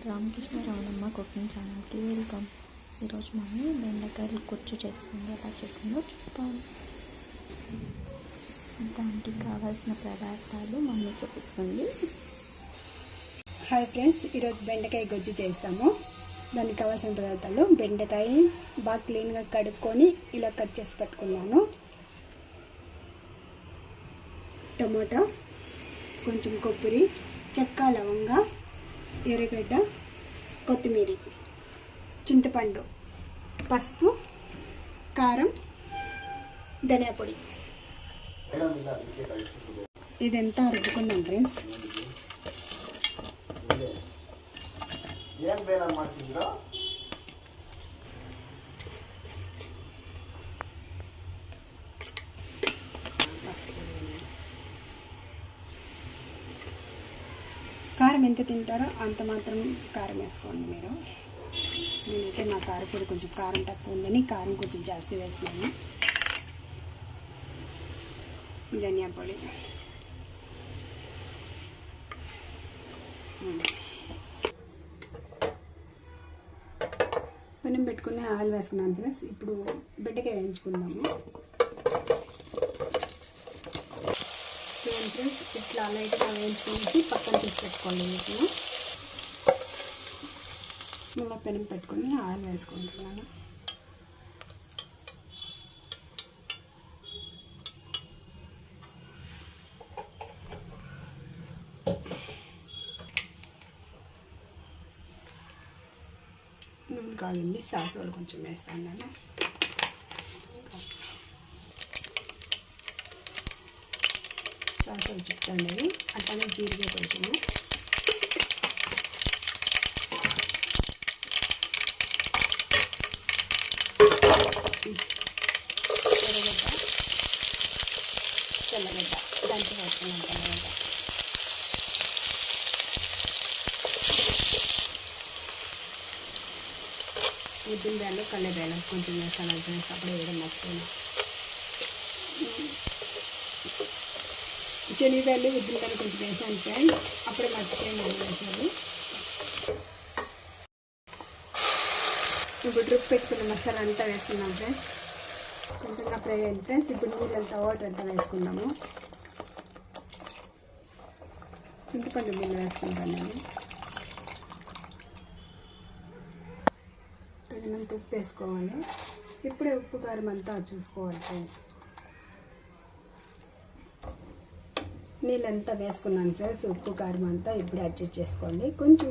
Ramakrishna Ravanamma cooking ఛానల్కి welcome. ఈరోజు mummy బెండకాయలు కొచ్చు చేస్తుంది. ఎలా చేస్తుందో చూద్దాం. దానికి కావాల్సిన పదార్థాలు మమ్మీ చూపిస్తుంది. హాయ్ ఫ్రెండ్స్, ఈరోజు బెండకాయ గొజ్జు చేస్తాము. దానికి కావాల్సిన పదార్థాలు: బెండకాయ బాగా క్లీన్గా కడుక్కొని ఇలా కట్ చేసి పెట్టుకున్నాను, టమోటా, కొంచెం కొబ్బరి, చెక్క, లవంగ, ఎర్రగడ్డ, కొత్తిమీర, చింతపండు, పసుపు, కారం, ధనియా పొడి. ఇదంతా రుబ్బుకుందాం ఫ్రెండ్స్. కారం ఎంత తింటారో అంత మాత్రం కారం వేసుకోండి మీరు. నేనైతే మా కారపొడి కొంచెం కారం తక్కువ ఉందని కారం కొంచెం జాస్తి వేసినాను. ధనియా పొడి, పెనం పెట్టుకుని ఆయిల్ వేసుకున్నాను ఫ్రెండ్స్. ఇప్పుడు బెండకాయ వేయించుకుందాము. ఫ్రెండ్స్ ఇట్లా లైట్గా వేయించుకొని పక్కన తీసి పెట్టుకోండి. వీటిని మళ్ళీ పెనం పెట్టుకొని ఆయిల్ వేసుకుంటున్నాను. నూనె కాదండి, సాసులు కొంచెం వేస్తాను నేను. సాసులు చెప్తాండి, అట్లానే జీడిగా కొంచెము, ఎర్రగడ్డ, తెల్లగడ్డ దంచి వేస్తున్నాను. తెల్లగడ్డ ఉద్దినబేలు, కల్లెబేలు కొంచెం వేస్తాను. అప్పుడు వేయడం మర్చిపోయినా. శనగబేలు, ఉద్దినబేలు కొంచెం వేసాను ఫ్రెండ్, అప్పుడే మర్చిపోయిన వేసాను. ఇప్పుడు డ్రిప్ పెట్టుకున్న మసాలా అంతా వేసుకున్నాం ఫ్రెండ్స్. కొంచెం ఫ్రై అయింది ఫ్రెండ్స్. ఇప్పుడు నీళ్ళంతా వాటర్ అంతా వేసుకున్నాము. చింతపండు నీళ్ళు వేసుకుంటాను నేను. తగినంత ఉప్పు వేసుకోవాలి. ఇప్పుడే ఉప్పు కారం అంతా చూసుకోవాలి ఫ్రెండ్స్. నీళ్ళంతా వేసుకున్నాను ఫ్రెండ్స్. ఉప్పు కారం అంతా ఇప్పుడు అడ్జస్ట్ చేసుకోండి. కొంచెం